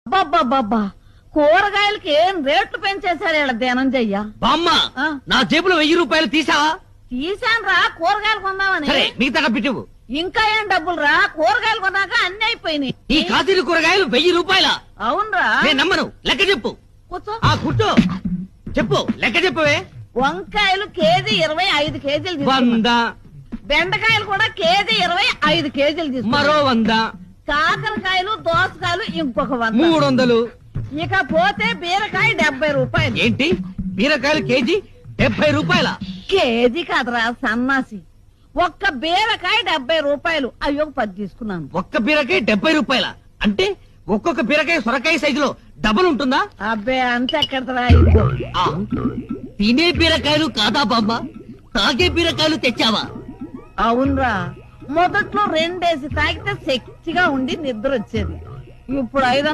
అబ్బబ్బబ్బబ్బా కూరగాయలకి ఏం రేట్లు పెంచేశారు ఇలా ధనంజయ్య. బామ్మ నా జేబులో 1000 రూపాయలు తీసావా? తీసాను రా కూరగాయలు కొందామని. సరే మిగతా పెట్టివు. ఇంకా ఏం డబ్బులు రా కూరగాయలు కొన్నాక అన్ని అయిపోయినాయి. ఈ కాశీలు కూరగాయలు 1000 రూపాయల? అవునరా. నేను నమ్మను. లెక్క చెప్పు. కూర్చో. కూర్చో చెప్పు. లెక్క చెప్పవే. వంకాయలు కేజీ 25 కేజీలు తీసుకున్నా. 100. బెండకాయలు కూడా కేజీ 25 కేజీలు తీసుకున్నా. మరో 100. కాకరకాయలు దోసకాయలు ఇంకొక 100. 300. ఇక పోతే బీరకాయ 70 రూపాయలు. ఏంటి బీరకాయలు కేజీ 70 రూపాయల? కేజీ కాదురా సన్నాసి. ఒక్క బీరకాయ 70 రూపాయలు. అయ్యో 10 తీసుకున్నాను. ఒక్క బీరకాయ 70 రూపాయల అంటే ఒక్కొక్క బీరకాయ సొరకాయ సైజులో డబుల్ ఉంటుందా? అబ్బే అంత ఎక్కడరా. తినే బీరకాయలు కాదా బామ్మ? తాగే బీరకాయలు తెచ్చావా? అవునరా. మొదట్లో 2 తాగితే శక్తిగా ఉండి నిద్ర వచ్చేది. ఇప్పుడు 5